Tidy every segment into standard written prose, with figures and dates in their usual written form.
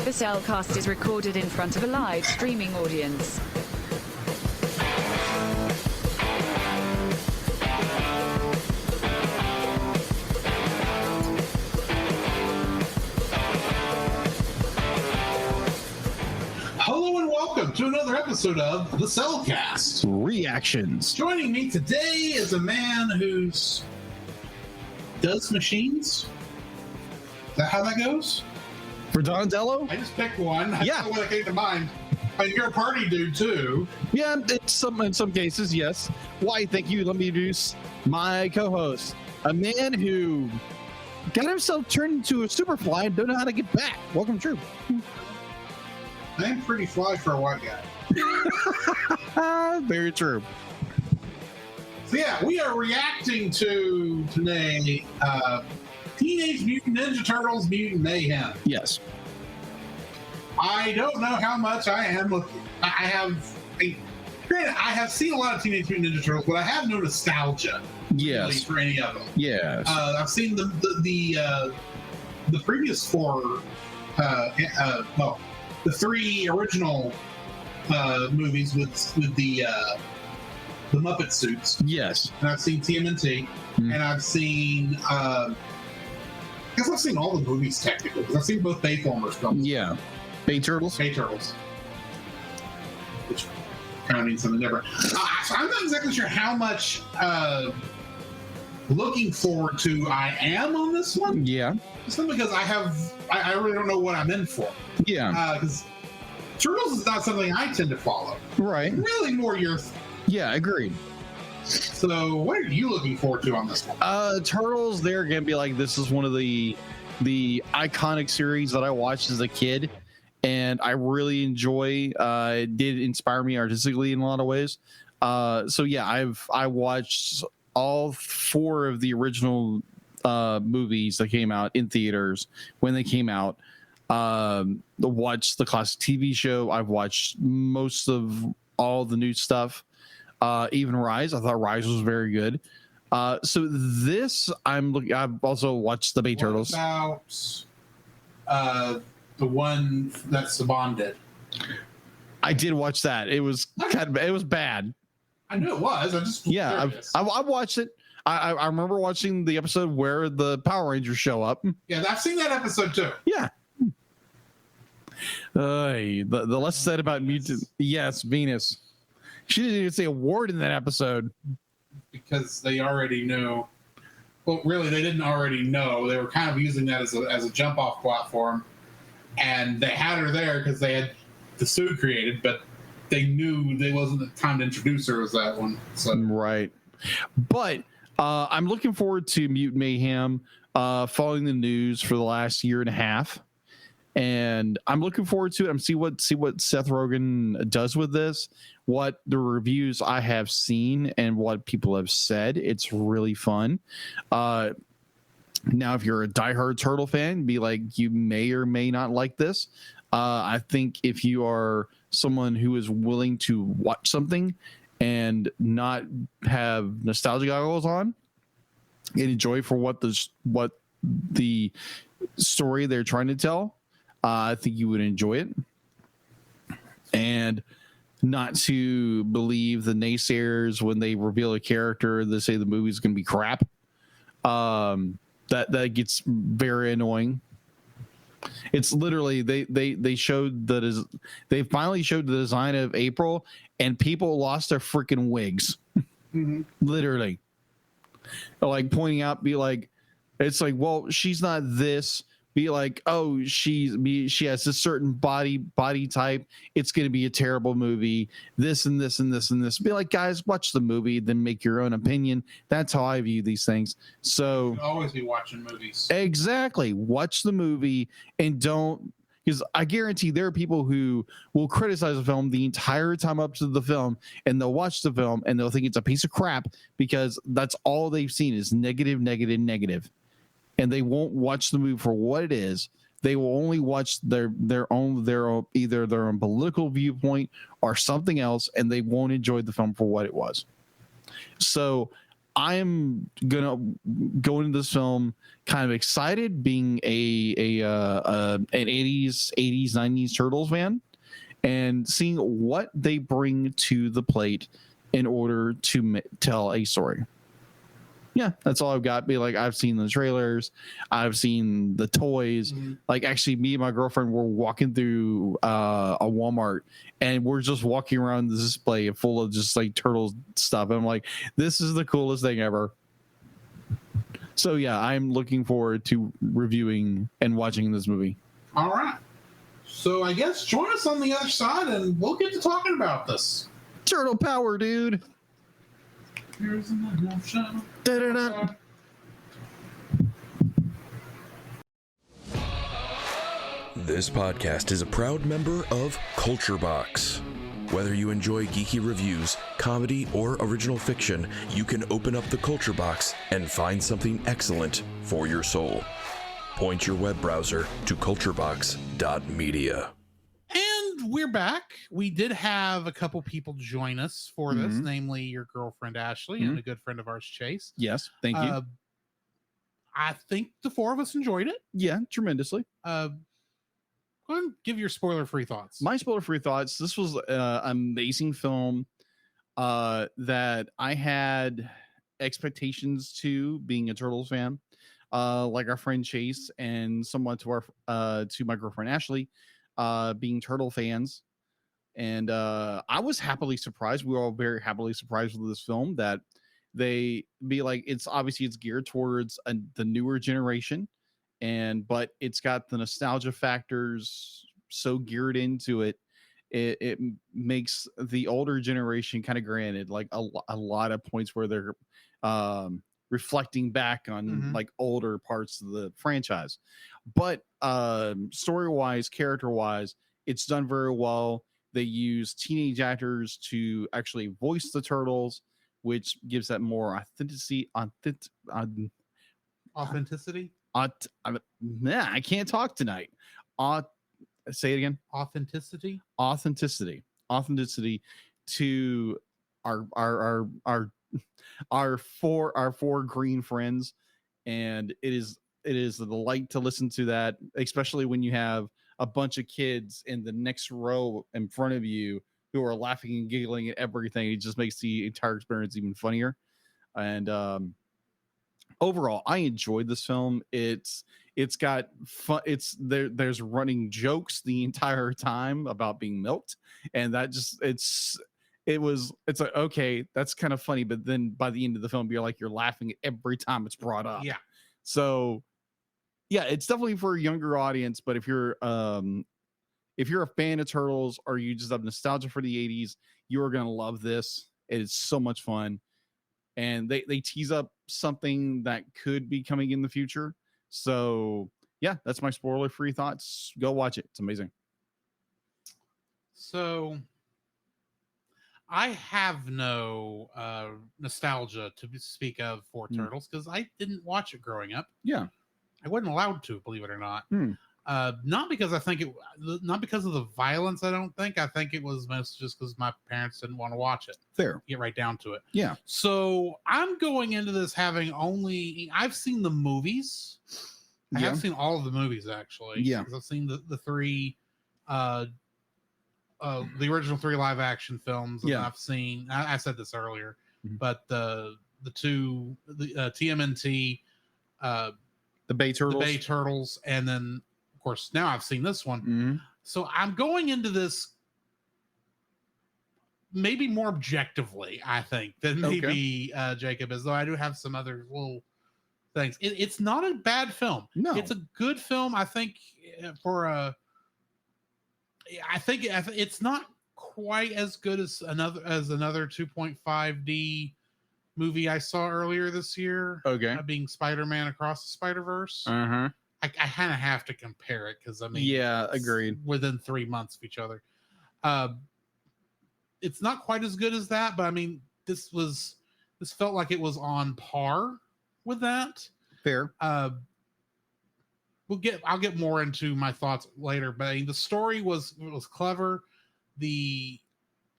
The Cellcast is recorded in front of a live streaming audience. Hello and welcome to another episode of the Cellcast Reactions. Joining me today is a man who does machines. Is that how that goes? For Donatello? I just picked one. Yeah. That's the one that came to mind. But you're a party dude too. Yeah, in some cases, yes. Why, thank you. Let me introduce my co-host, a man who got himself turned into a superfly and don't know how to get back. Welcome, Drew. I am pretty fly for a white guy. Very true. So yeah, we are reacting to today Teenage Mutant Ninja Turtles Mutant Mayhem. Yes. I don't know how much I am looking. Granted, I have seen a lot of Teenage Mutant Ninja Turtles, but I have no nostalgia really Yes. for any of them. Yes. I've seen the previous four, the three original movies with the Muppet suits, Yes. and I've seen TMNT, and I've seen. I guess I've seen all the movies technically, because I've seen both Bayformers films. Yeah. Bay Turtles? Bay Turtles. Which kind of means something different. So I'm not exactly sure how much looking forward to I am on this one. Yeah. Just because I really don't know what I'm in for. Yeah. Because Turtles is not something I tend to follow. Right. Really more your Yeah, agreed. So what are you looking forward to on this one? Turtles, they're gonna be like, this is one of the iconic series that I watched as a kid, and I really enjoy. It did inspire me artistically in a lot of ways. So yeah, I watched all four of the original movies that came out in theaters when they came out. Watched the classic TV show. I've watched most of all the new stuff. Even Rise, I thought Rise was very good. So this, I've also watched the Bay Turtles. What about the one that Saban did? I did watch that. It was it was bad. I knew it was. I watched it. I remember watching the episode where the Power Rangers show up. Yeah, I've seen that episode too. Yeah. The less said about Mutant. Yes, Venus. She didn't even say a word in that episode. Because they already knew. Well, really, they didn't already know. They were kind of using that as a jump-off platform. And they had her there because they had the suit created, but they knew there wasn't the time to introduce her as that one. So. Right. But I'm looking forward to Mutant Mayhem, following the news for the last year and a half. And I'm looking forward to it. I'm see what Seth Rogen does with this, what the reviews I have seen and what people have said. It's really fun. Now, if you're a diehard Turtle fan, be like, you may or may not like this. I think if you are someone who is willing to watch something and not have nostalgia goggles on and enjoy for what the story they're trying to tell, I think you would enjoy it. And not to believe the naysayers when they reveal a character, they say the movie's going to be crap. That gets very annoying. It's literally they showed they finally showed the design of April, and people lost their freaking wigs. Mm-hmm. Literally, like pointing out, be like, it's like, well, she's not this. Be like, oh, she has a certain body type. It's going to be a terrible movie. This and this and this and this. Be like, guys, watch the movie, then make your own opinion. That's how I view these things. So you'll always be watching movies. Exactly. Watch the movie and don't, because I guarantee there are people who will criticize the film the entire time up to the film, and they'll watch the film and they'll think it's a piece of crap because that's all they've seen is negative, negative, negative. And they won't watch the movie for what it is. They will only watch their own either their own political viewpoint or something else, and they won't enjoy the film for what it was. So I'm gonna go into this film kind of excited, being an 80s 90s Turtles fan, and seeing what they bring to the plate in order to tell a story. Yeah, that's all I've got. Be like, I've seen the trailers, I've seen the toys. Mhm. Like, actually, me and my girlfriend were walking through a Walmart, and we're just walking around the display full of just like Turtles stuff. And I'm like, this is the coolest thing ever. So yeah, I'm looking forward to reviewing and watching this movie. All right. So I guess join us on the other side, and we'll get to talking about this. Turtle power, dude. Here's an emotion. Da-da-da. This podcast is a proud member of Culture Box. Whether you enjoy geeky reviews, comedy, or original fiction, you can open up the Culture Box and find something excellent for your soul. Point your web browser to culturebox.media. And we're back. We did have a couple people join us for this, namely your girlfriend Ashley and a good friend of ours, Chase. Yes, thank you. I think the four of us enjoyed it. Yeah, tremendously. Go ahead and give your spoiler-free thoughts. My spoiler-free thoughts. This was an amazing film that I had expectations to, being a Turtles fan. Like our friend Chase, and somewhat to my girlfriend Ashley, being Turtle fans. And I was happily surprised. We were all very happily surprised with this film, that they be like, it's geared towards the newer generation, but it's got the nostalgia factors so geared into it. It makes the older generation, kind of granted, like a lot of points where they're reflecting back on like older parts of the franchise. But story-wise, character-wise, it's done very well. They use teenage actors to actually voice the Turtles, which gives that more authenticity. Authenticity? I can't talk tonight. Say it again. Authenticity? Authenticity to our four green friends, and it is a delight to listen to that, especially when you have a bunch of kids in the next row in front of you who are laughing and giggling at everything. It just makes the entire experience even funnier. And overall, I enjoyed this film. It's got fun. There's running jokes the entire time about being milked, and that just it's like, okay, that's kind of funny, but then by the end of the film, you're laughing every time it's brought up. Yeah. So yeah, it's definitely for a younger audience, but if you're a fan of Turtles, or you just have nostalgia for the 80s, you're going to love this. It's so much fun. And they tease up something that could be coming in the future. So yeah, that's my spoiler-free thoughts. Go watch it. It's amazing. So I have no nostalgia to speak of for Turtles, because I didn't watch it growing up. Yeah. I wasn't allowed to, believe it or not. Not because not because of the violence. I think it was mostly just because my parents didn't want to watch it. Fair. Get right down to it. Yeah. So I'm going into this having I've seen the movies. I have seen all of the movies, actually. Yeah. Because I've seen the three, the original 3 live action films. And I've seen, I said this earlier, but the two, TMNT, the Bay Turtles, and then of course now I've seen this one. So I'm going into this maybe more objectively, I think, than maybe Jacob is, though I do have some other little things. It's not a bad film. No, it's a good film. I think it's not quite as good as another 2.5D movie I saw earlier this year. Being Spider-Man Across the Spider-Verse. I kind of have to compare it, because agreed. Within 3 months of each other. It's not quite as good as that, but this felt like it was on par with that. Fair. I'll get more into my thoughts later, but the story was clever. The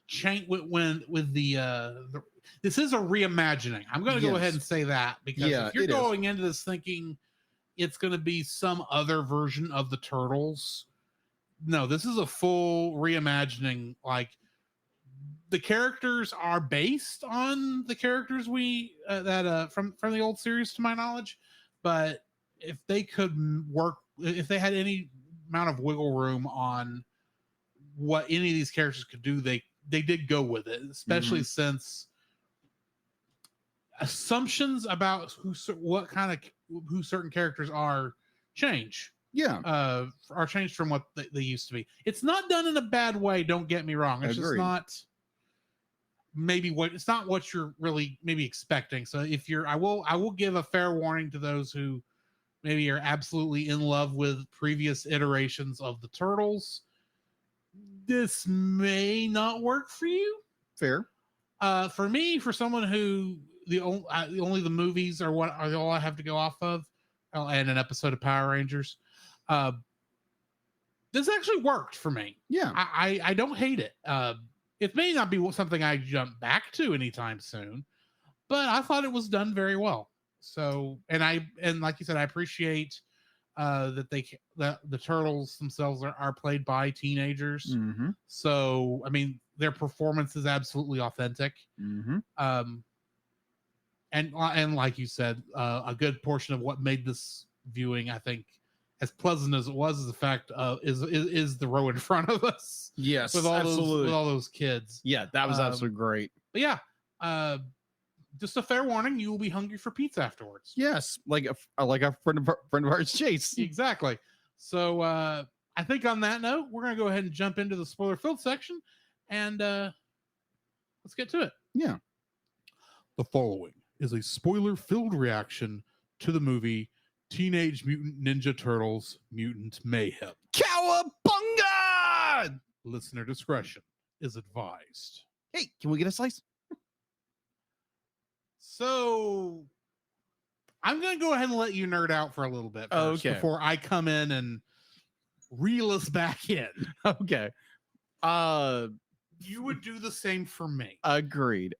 chain with the this is a reimagining. I'm going to go ahead and say that, because if you're going into this thinking it's going to be some other version of the Turtles, no, this is a full reimagining. Like, the characters are based on the characters we from the old series, to my knowledge, but if they could work, if they had any amount of wiggle room on what any of these characters could do, they did go with it, especially since assumptions about who certain characters are change. Are changed from what they used to be. It's not done in a bad way, don't get me wrong. It's just not it's not what you're really maybe expecting. So if I will give a fair warning to those who maybe are absolutely in love with previous iterations of the Turtles. This may not work for you. Fair. For me, for someone who only the movies are all I have to go off of, and an episode of Power Rangers, this actually worked for me. Yeah. I don't hate it. It may not be something I jump back to anytime soon, but I thought it was done very well. So, and like you said, I appreciate that the Turtles themselves are played by teenagers. Mm-hmm. So, I mean, their performance is absolutely authentic. Mm-hmm. And like you said, a good portion of what made this viewing, I think, as pleasant as it was, is the fact is the row in front of us. Yes, with all absolutely. with all those kids. Yeah, that was absolutely great. But yeah, just a fair warning: you will be hungry for pizza afterwards. Yes, like a friend of ours, Chase. Exactly. So I think on that note, we're gonna go ahead and jump into the spoiler-filled section, and let's get to it. Yeah. The following is a spoiler-filled reaction to the movie Teenage Mutant Ninja Turtles: Mutant Mayhem. Cowabunga! Listener discretion is advised. Hey, can we get a slice? So I'm going to go ahead and let you nerd out for a little bit first before I come in and reel us back in. Okay. You would do the same for me. Agreed.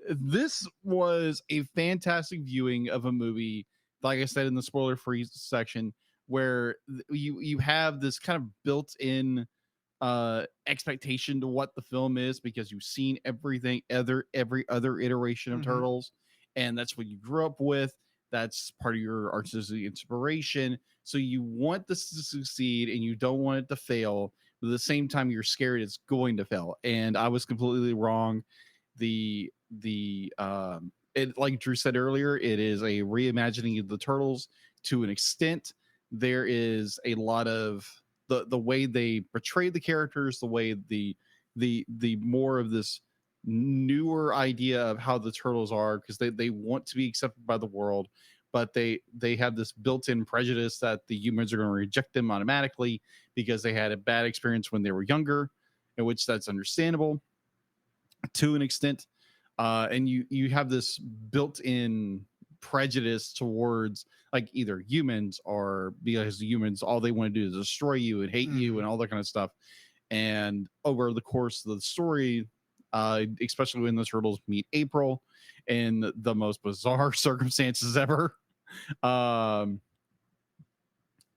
This was a fantastic viewing of a movie, like I said in the spoiler-free section, where you have this kind of built-in expectation to what the film is, because you've seen every other iteration of Turtles, and that's what you grew up with. That's part of your artistic inspiration. So you want this to succeed and you don't want it to fail, but at the same time you're scared it's going to fail. And I was completely wrong. It, like Drew said earlier, it is a reimagining of the Turtles to an extent. There is a lot of the way they portray the characters, the way the more of this newer idea of how the Turtles are, because they want to be accepted by the world, but they have this built-in prejudice that the humans are going to reject them automatically because they had a bad experience when they were younger, in which that's understandable to an extent. And you have this built-in prejudice towards like either humans, or because humans, all they want to do is destroy you and hate you and all that kind of stuff. And over the course of the story, especially when the Turtles meet April in the most bizarre circumstances ever. But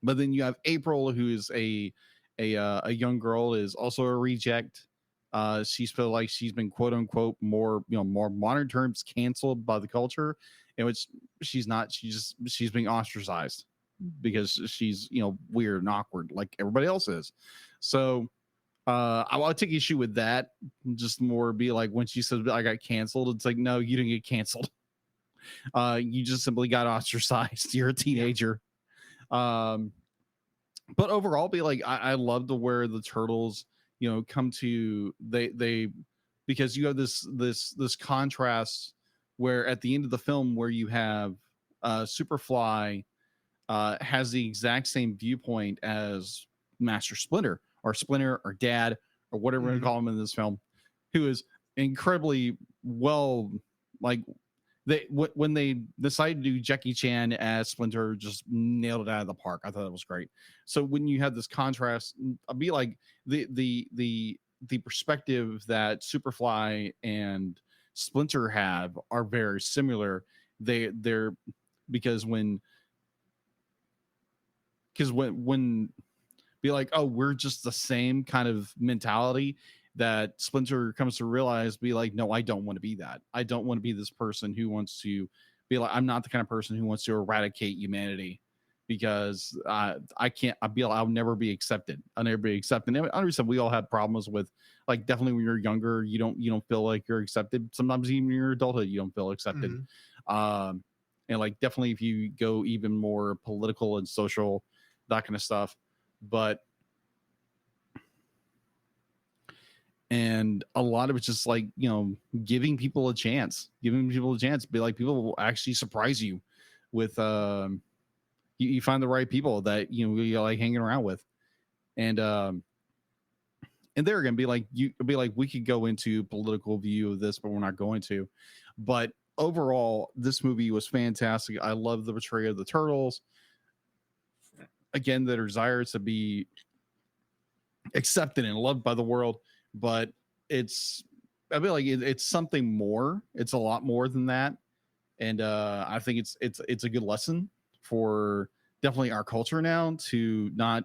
then you have April, who is a young girl, is also a reject. She's felt like she's been quote unquote more modern terms canceled by the culture, in which she's not. She's being ostracized because she's weird and awkward like everybody else is. So I'll take issue with that. Just more be like, when she said I got canceled, it's like, no, you didn't get canceled. You just simply got ostracized. You're a teenager. But overall, be like, I love to where the Turtles come to they because you have this contrast where at the end of the film where you have Superfly has the exact same viewpoint as Master Splinter or Dad or whatever we're gonna call him in this film, who is incredibly well, like when they decided to do Jackie Chan as Splinter, just nailed it out of the park. I thought it was great. So when you have this contrast, I'll be like the perspective that Superfly and Splinter have are very similar. They're because when be like, oh, we're just the same kind of mentality, that Splinter comes to realize, be like, no, I don't want to be that. I don't want to be this person who wants to be like, I'm not the kind of person who wants to eradicate humanity, because I can't, I'll never be accepted. I'll never be accepted. And I understand we all have problems with, like, definitely when you're younger, you don't feel like you're accepted. Sometimes even in your adulthood, you don't feel accepted. And like, definitely if you go even more political and social, that kind of stuff. But and a lot of it's just like, giving people a chance, be like, people will actually surprise you with you find the right people that you like hanging around with. And there again, be like, we could go into political view of this, but we're not going to. But overall, this movie was fantastic. I love the portrayal of the turtles, again, the desire to be accepted and loved by the world. But it's something more. It's a lot more than that. And I think it's a good lesson for definitely our culture now, to not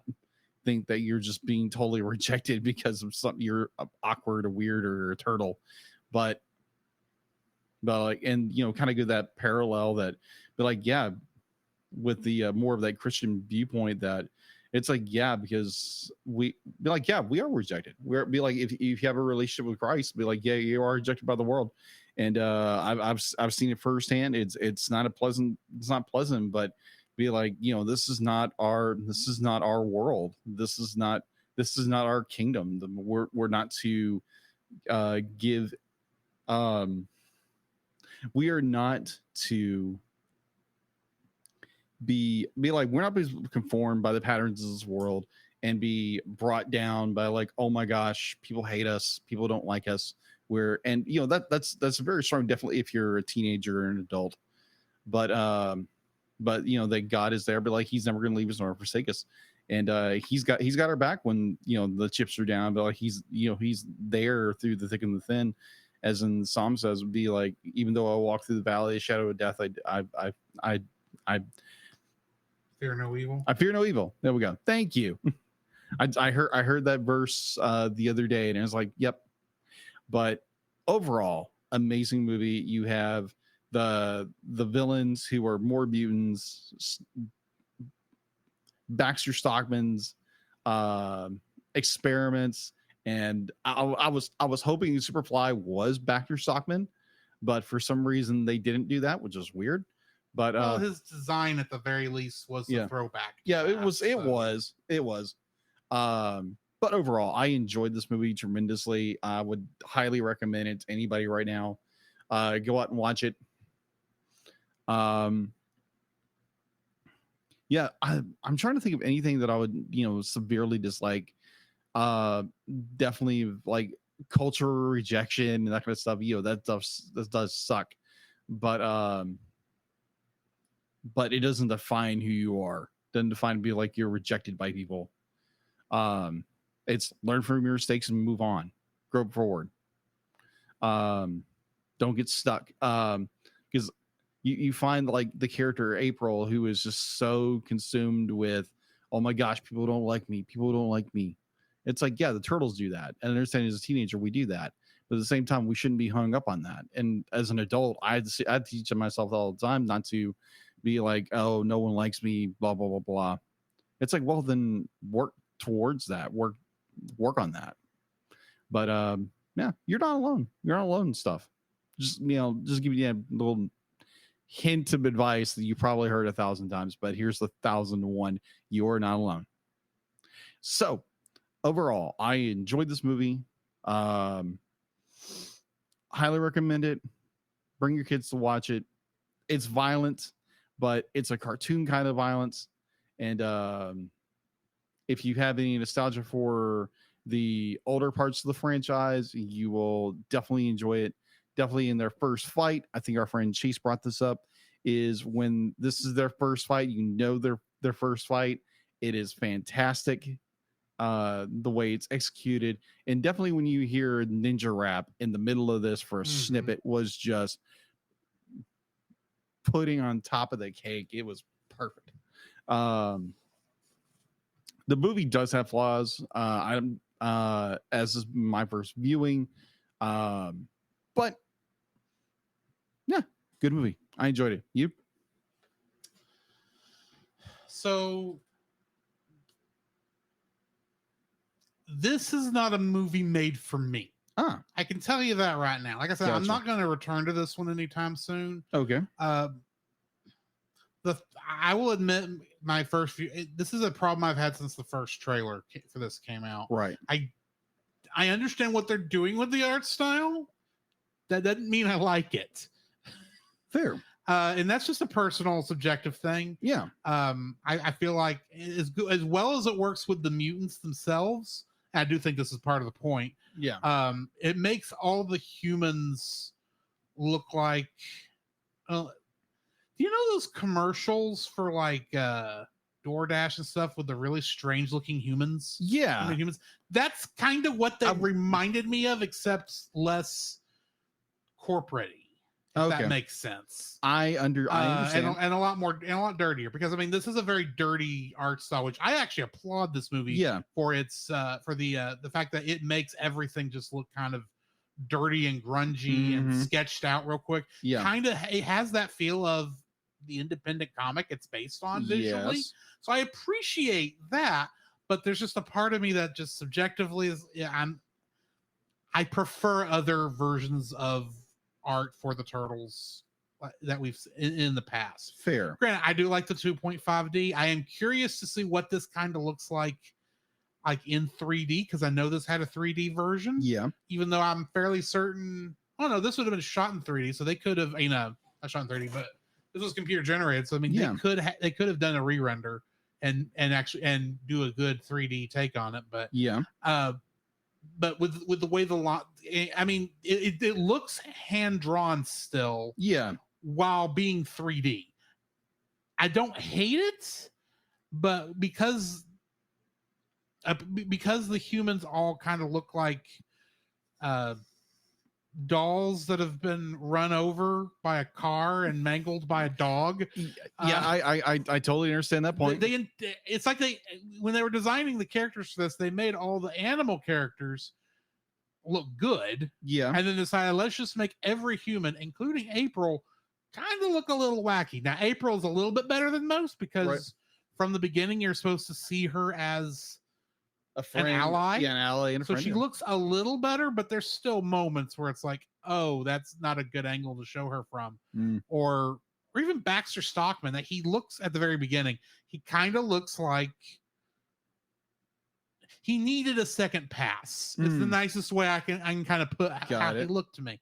think that you're just being totally rejected because of something, you're awkward or weird or a turtle. But like, and kind of give that parallel that, but like, yeah, with the more of that Christian viewpoint, that it's like, yeah, because we are rejected. Be like, if you have a relationship with Christ, be like, yeah, you are rejected by the world. And I've seen it firsthand. It's not pleasant, but be like, this is not our world. This is not our kingdom. We're not to give we are not to be like, we're not being conformed by the patterns of this world and be brought down by like, oh my gosh, people hate us, people don't like us. That's very strong, definitely if you're a teenager or an adult. But that God is there, but like, he's never going to leave us nor forsake us. And he's got our back when the chips are down, but like, he's there through the thick and the thin, as in the Psalm says, would be like, even though I walk through the valley of the shadow of death, I fear no evil. I fear no evil. There we go. Thank you. I heard that verse the other day, and I was like, yep. But overall, amazing movie. You have the villains who are more mutants, Baxter Stockman's experiments, and I was hoping Superfly was Baxter Stockman, but for some reason they didn't do that, which is weird. But his design at the very least was a throwback. Yeah, it was. But overall, I enjoyed this movie tremendously. I would highly recommend it to anybody right now. Go out and watch it. I'm trying to think of anything that I would, severely dislike. Definitely like cultural rejection and that kind of stuff. That does suck. But it doesn't define who you are. Doesn't define, be like you're rejected by people. It's learn from your mistakes and move on, grow forward. Don't get stuck. Because you find like the character April, who is just so consumed with, oh my gosh, people don't like me. It's like, yeah, the turtles do that. And I understand as a teenager, we do that. But at the same time, we shouldn't be hung up on that. And as an adult, I teach myself all the time not to be like, oh, no one likes me, blah, blah, blah, blah. It's like, well, then work towards that. Work on that. But yeah, you're not alone. You're not alone in stuff. Just give you a little hint of advice that you probably heard 1,000 times, but here's the 1,001. You're not alone. So overall, I enjoyed this movie. Highly recommend it. Bring your kids to watch it. It's violent, but it's a cartoon kind of violence. And if you have any nostalgia for the older parts of the franchise, you will definitely enjoy it. Definitely in their first fight. I think our friend Chase brought this up, is when this is their first fight, their first fight. It is fantastic. the way it's executed, and definitely when you hear ninja rap in the middle of this for a snippet was just putting on top of the cake. It was perfect. The movie does have flaws. As is my first viewing, but yeah, good movie. I enjoyed it. You? So this is not a movie made for me. I can tell you that right now. Like I said, I'm not going to return to this one anytime soon. Okay. I will admit my first view. This is a problem I've had since the first trailer for this came out. Right. I understand what they're doing with the art style. That doesn't mean I like it. Fair. And that's just a personal, subjective thing. Yeah. I feel like as well as it works with the mutants themselves. I do think this is part of the point. Yeah. It makes all the humans look like. Do you know those commercials for like DoorDash and stuff with the really strange looking humans? Yeah. Humans. That's kind of what that reminded me of, except less corporate-y. If that makes sense. I understand. And a lot more and a lot dirtier, because I mean this is a very dirty art style, which I actually applaud this movie for its for the fact that it makes everything just look kind of dirty and grungy and sketched out real quick. Yeah. Kind of it has that feel of the independent comic it's based on visually. Yes. So I appreciate that, but there's just a part of me that just subjectively is I prefer other versions of art for the Turtles that we've in the past. Fair. Granted, I do like the 2.5D. I am curious to see what this kind of looks like in 3D, because I know this had a 3D version. Yeah. Even though I'm fairly certain, this would have been shot in 3D, so they could have, not shot in 3D, but this was computer generated. So I mean, they could have done a re-render and actually do a good 3D take on it. But but with the way it looks hand drawn still. Yeah. While being 3D, I don't hate it, but because the humans all kind of look like dolls that have been run over by a car and mangled by a dog. I totally understand that point. It's like when they were designing the characters for this, they made all the animal characters look good. Yeah. And then decided, let's just make every human, including April, kind of look a little wacky. Now, April's a little bit better than most because from the beginning, you're supposed to see her as a friend, an ally. Yeah, an ally and a friend. So she looks a little better, but there's still moments where it's like, oh, that's not a good angle to show her from. Or even Baxter Stockman, that he looks at the very beginning, he kind of looks like he needed a second pass. It's the nicest way I can kind of put how he looked to me.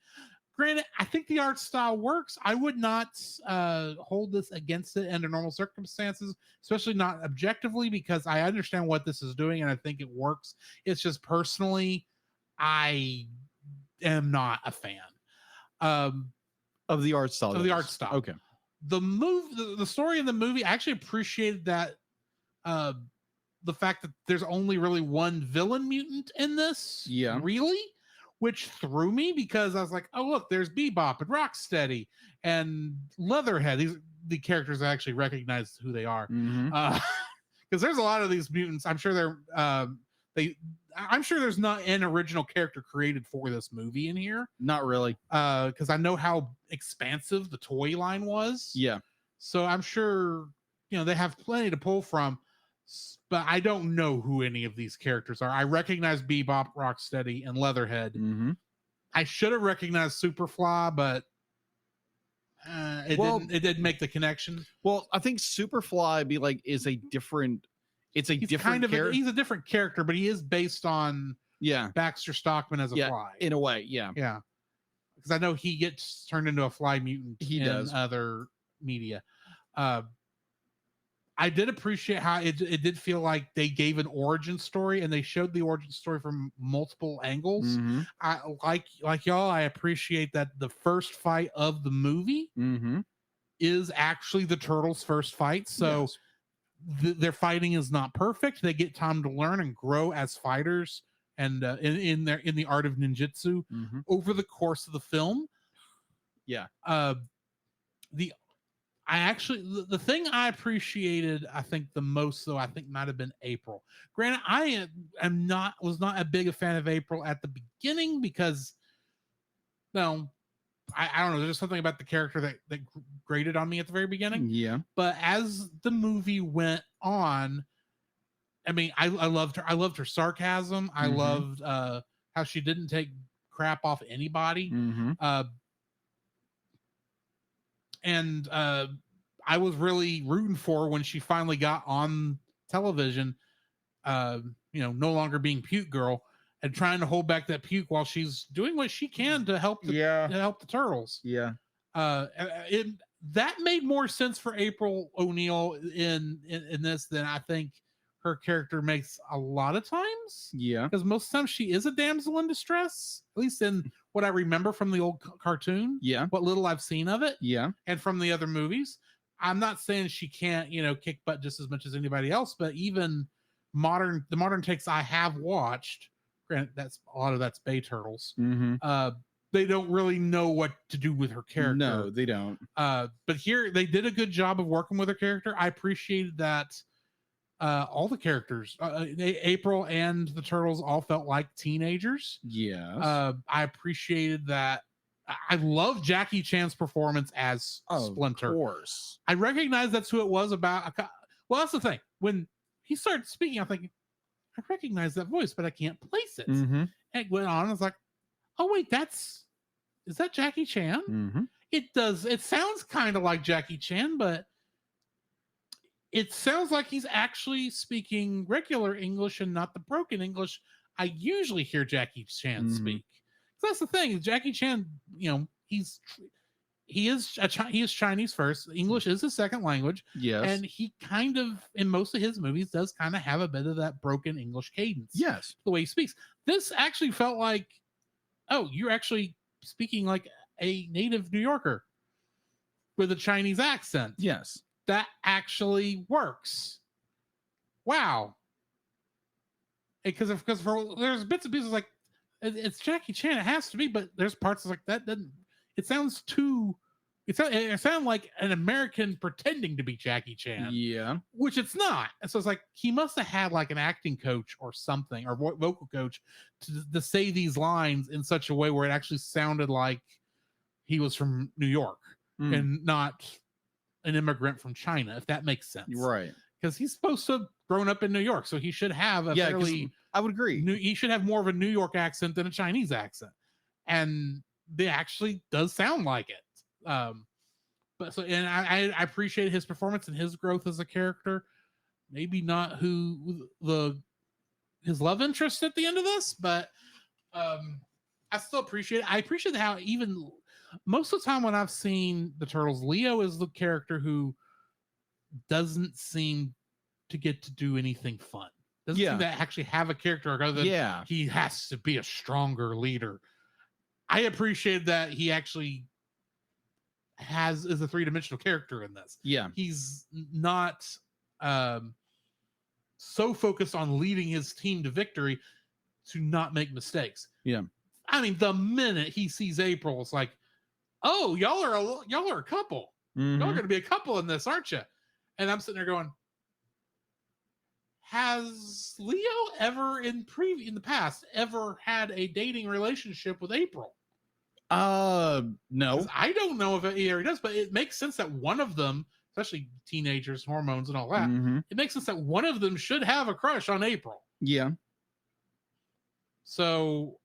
Granted, I think the art style works. I would not hold this against it under normal circumstances, especially not objectively, because I understand what this is doing and I think it works. It's just personally, I am not a fan of the art style. Okay. The story in the movie, I actually appreciated that. The fact that there's only really one villain mutant in this. Yeah. Really? Which threw me, because I was like, oh, look, there's Bebop and Rocksteady and Leatherhead. The characters I actually recognize who they are. Because there's a lot of these mutants. I'm sure I'm sure there's not an original character created for this movie in here. Not really. Because I know how expansive the toy line was. Yeah. So I'm sure, they have plenty to pull from. But I don't know who any of these characters are. I recognize Bebop, Rocksteady, and Leatherhead. I should have recognized Superfly, but it didn't make the connection. Well, I think Superfly is a different. It's a different character. He's a different character, but he is based on Baxter Stockman as a fly in a way. Yeah, because I know he gets turned into a fly mutant. He does other media. I did appreciate how it did feel like they gave an origin story, and they showed the origin story from multiple angles. I like y'all. I appreciate that the first fight of the movie is actually the Turtles' first fight. So their fighting is not perfect. They get time to learn and grow as fighters and in the art of ninjutsu over the course of the film. Yeah. The thing I appreciated, I think the most, though, I think might have been April. Granted, I was not a big fan of April at the beginning because, no, I don't know. There's just something about the character that grated on me at the very beginning. Yeah. But as the movie went on, I mean, I loved her. I loved her sarcasm. I loved how she didn't take crap off anybody. And I was really rooting for her when she finally got on television, no longer being puke girl and trying to hold back that puke while she's doing what she can to help the turtles. Yeah. That made more sense for April O'Neil in this than I think her character makes a lot of times. Yeah. Because most times she is a damsel in distress, at least in what I remember from the old cartoon. Yeah. What little I've seen of it. Yeah. And from the other movies. I'm not saying she can't, kick butt just as much as anybody else, but even the modern takes I have watched, granted, that's a lot of that's Bay Turtles. They don't really know what to do with her character. No, they don't. But here they did a good job of working with her character. I appreciated that all the characters, April and the Turtles, all felt like teenagers. Yeah. I appreciated that. I love Jackie Chan's performance as Splinter. Of course. I recognize that's who it was about. Well, that's the thing. When he started speaking, I'm thinking, I recognize that voice, but I can't place it. And it went on. I was like, oh, wait, is that Jackie Chan? It does. It sounds kind of like Jackie Chan, but it sounds like he's actually speaking regular English and not the broken English I usually hear Jackie Chan speak. So that's the thing. Jackie Chan, he is Chinese first. English is his second language. Yes. And he kind of, in most of his movies, does kind of have a bit of that broken English cadence. Yes. The way he speaks. This actually felt like, oh, you're actually speaking like a native New Yorker with a Chinese accent. Yes. That actually works. Wow. Because there's bits and pieces like, it's Jackie Chan, it has to be, but there's parts like that doesn't. It sounds too. It sounds like an American pretending to be Jackie Chan. Yeah, which it's not. And so it's like he must have had like an acting coach or something, or vocal coach to say these lines in such a way where it actually sounded like he was from New York and not an immigrant from China, if that makes sense. Right. Because he's supposed to have grown up in New York, so he should have a fairly. I would agree. He should have more of a New York accent than a Chinese accent, and they actually does sound like it. But I appreciate his performance and his growth as a character. Maybe not his love interest at the end of this, but I still appreciate it. I appreciate how even most of the time when I've seen the Turtles, Leo is the character who doesn't seem to get to do anything fun. Doesn't seem to actually have a character other than he has to be a stronger leader. I appreciate that he actually is a three-dimensional character in this. Yeah. He's not so focused on leading his team to victory to not make mistakes. Yeah. I mean, the minute he sees April, it's like, oh, y'all are a couple. Y'all are going to be a couple in this, aren't you? And I'm sitting there going, has Leo ever in the past ever had a dating relationship with April? No. I don't know if he ever does, but it makes sense that one of them, especially teenagers, hormones and all that, it makes sense that one of them should have a crush on April. Yeah. So,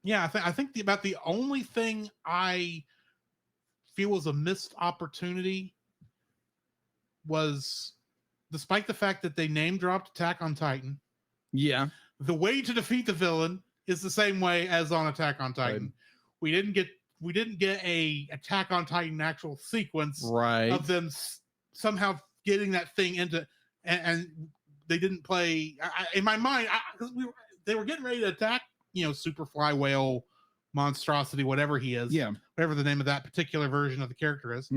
yeah, I think about the only thing I feel was a missed opportunity was, despite the fact that they name dropped Attack on Titan. Yeah. The way to defeat the villain is the same way as on Attack on Titan. Right. We didn't get a Attack on Titan actual sequence of them somehow getting that thing into, and they didn't play in my mind, because they were getting ready to attack, Superfly Whale monstrosity, whatever he is. Yeah. Whatever the name of that particular version of the character is.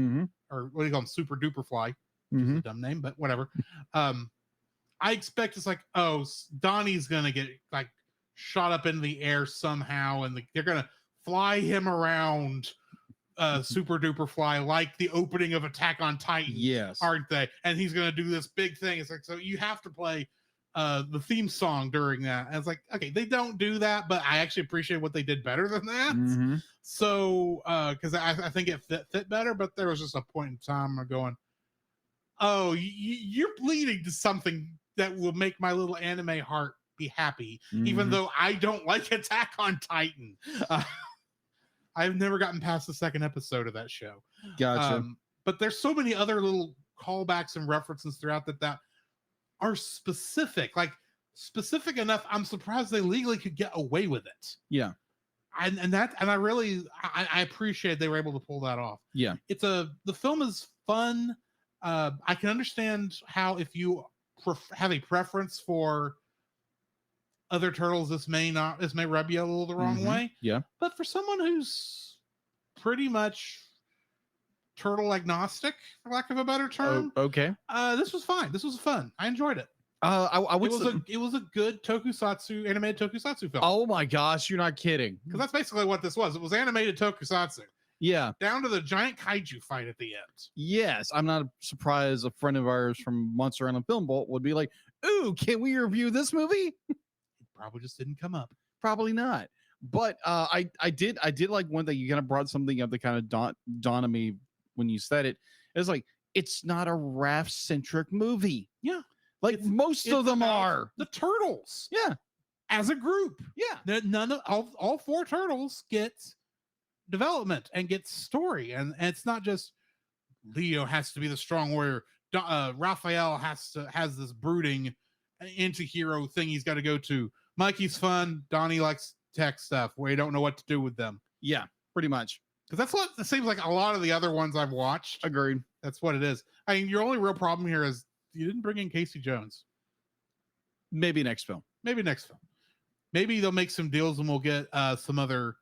Or what do you call him? Super Duper Fly. which is a dumb name, but whatever. I expect it's like, oh, Donnie's gonna get like shot up in the air somehow, and they're gonna fly him around super duper fly like the opening of Attack on Titan. Yes. Aren't they? And he's gonna do this big thing. It's like, so you have to play the theme song during that. And it's like, okay, they don't do that, but I actually appreciate what they did better than that. Mm-hmm. So because I think it fit better, but there was just a point in time I'm going, oh, you're leading to something that will make my little anime heart be happy, even though I don't like Attack on Titan. I've never gotten past the second episode of that show. Gotcha. But there's so many other little callbacks and references throughout that are specific, like specific enough. I'm surprised they legally could get away with it. Yeah. And I really I appreciate they were able to pull that off. Yeah. The film is fun. I can understand how if you have a preference for other turtles, this may rub you a little the wrong way. Yeah. But for someone who's pretty much turtle agnostic, for lack of a better term, okay. This was fine. This was fun. I enjoyed it. It was a good tokusatsu, animated tokusatsu film. Oh my gosh, you're not kidding. Because that's basically what this was. It was animated tokusatsu. Yeah. Down to the giant kaiju fight at the end. Yes. I'm not surprised a friend of ours from Monster Island Film Vault would be like, ooh, can we review this movie? It probably just didn't come up. Probably not. But I did like one that you kind of brought something up that kind of dawned on me when you said it. It's like, it's not a Raph-centric movie. Yeah. Like most of them are. The turtles. Yeah. As a group. Yeah. None of all four turtles get development and get story. And it's not just Leo has to be the strong warrior. Raphael has this brooding anti-hero thing he's got to go to. Mikey's fun. Donnie likes tech stuff where you don't know what to do with them. Yeah, pretty much. Because that's what it seems like a lot of the other ones I've watched. Agreed. That's what it is. I mean, your only real problem here is you didn't bring in Casey Jones. Maybe next film. Maybe they'll make some deals and we'll get some other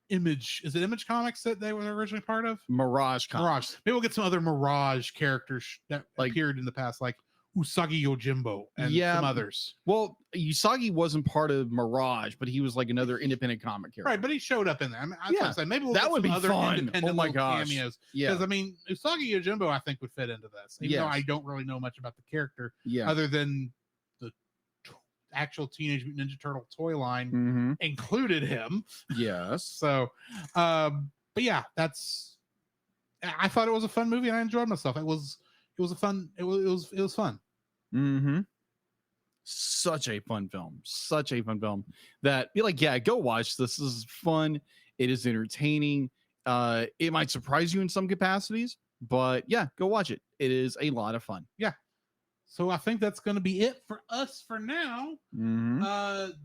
Image. Is it Image Comics that they were originally part of? Mirage Comics. Maybe we'll get some other Mirage characters that appeared in the past, like Usagi Yojimbo and some others. Well, Usagi wasn't part of Mirage, but he was like another independent comic character. Right, but he showed up in there. I mean, that's what I'm saying. Maybe we'll that get would some be other fun. independent Oh my gosh. cameos. Yeah. Because I mean, Usagi Yojimbo, I think, would fit into this. Even though I don't really know much about the character, other than the actual Teenage Mutant Ninja Turtle toy line included him. Yes. So, but yeah, I thought it was a fun movie and I enjoyed myself. It was fun. It was fun. Such a fun film that be like, yeah, go watch this. This is fun. It is entertaining. It might surprise you in some capacities, but yeah, go watch it. It is a lot of fun. Yeah. So I think that's going to be it for us for now. I'm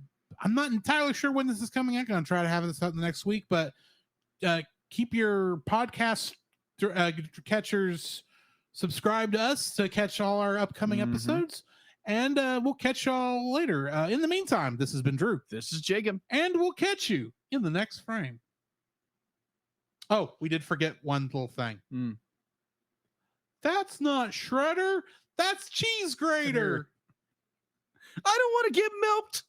not entirely sure when this is coming out. I'm going to try to have this out the next week, but keep your podcast catchers subscribe to us to catch all our upcoming episodes. And we'll catch y'all later. In the meantime, this has been Drew. This is Jacob. And we'll catch you in the next frame. Oh, we did forget one little thing. That's not Shredder. That's Cheese Grater. I don't want to get milked.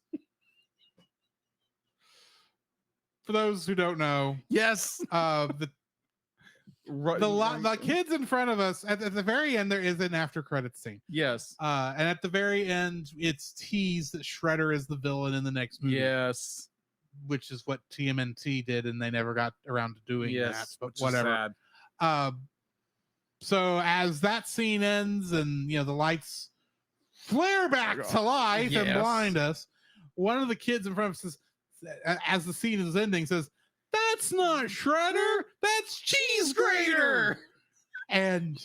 For those who don't know, yes, the kids in front of us at the very end, there is an after credits scene. Yes, and at the very end, it's teased that Shredder is the villain in the next movie. Yes, which is what TMNT did, and they never got around to doing that. But whatever. So as that scene ends, and the lights flare back to life and blind us, one of the kids in front of us says, as the scene is ending, says, "That's not Shredder, that's Cheese Grater." And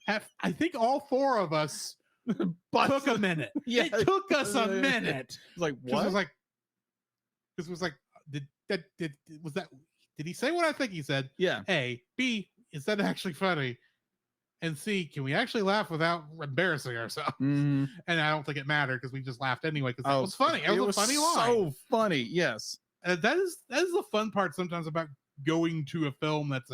I think all four of us took a minute. It took us a minute. Like, what? This was like, did he say what I think he said? Yeah. A, B, is that actually funny? And C, can we actually laugh without embarrassing ourselves? And I don't think it mattered because we just laughed anyway because it was funny. It was a funny line. So funny, yes. That is the fun part sometimes about going to a film that's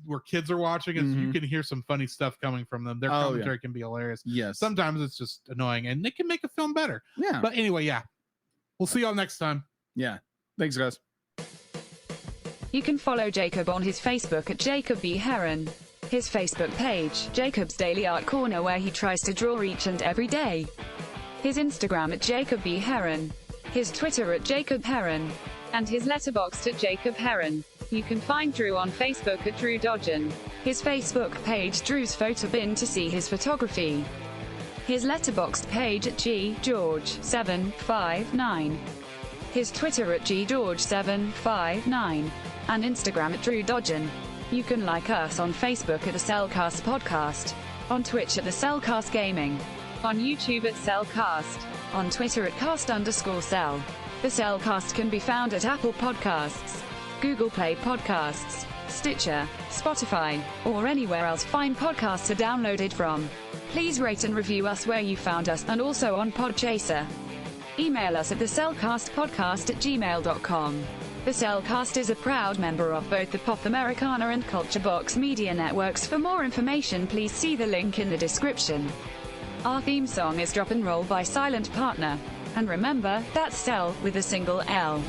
where kids are watching is you can hear some funny stuff coming from them. Their commentary can be hilarious. Yes. Sometimes it's just annoying, and it can make a film better. Yeah. But anyway, yeah. We'll see y'all next time. Yeah. Thanks, guys. You can follow Jacob on his Facebook at Jacob B. Heron. His Facebook page, Jacob's Daily Art Corner, where he tries to draw each and every day. His Instagram at Jacob B. Heron. His Twitter at Jacob Heron. And his Letterboxd at Jacob Heron. You can find Drew on Facebook at Drew Dodgen. His Facebook page, Drew's Photo Bin, to see his photography. His Letterboxd page at GGeorge759. His Twitter at GGeorge759. And Instagram at Drew Dodgen. You can like us on Facebook at the Cellcast Podcast, on Twitch at the Cellcast Gaming, on YouTube at Cellcast, on Twitter at cast_cell. The Cellcast can be found at Apple Podcasts, Google Play Podcasts, Stitcher, Spotify, or anywhere else fine podcasts are downloaded from. Please rate and review us where you found us, and also on Podchaser. Email us at thecellcastpodcast@gmail.com. The Cellcast is a proud member of both the Pop Americana and Culture Box media networks. For more information, please see the link in the description. Our theme song is Drop and Roll by Silent Partner. And remember, that's Cell with a single L.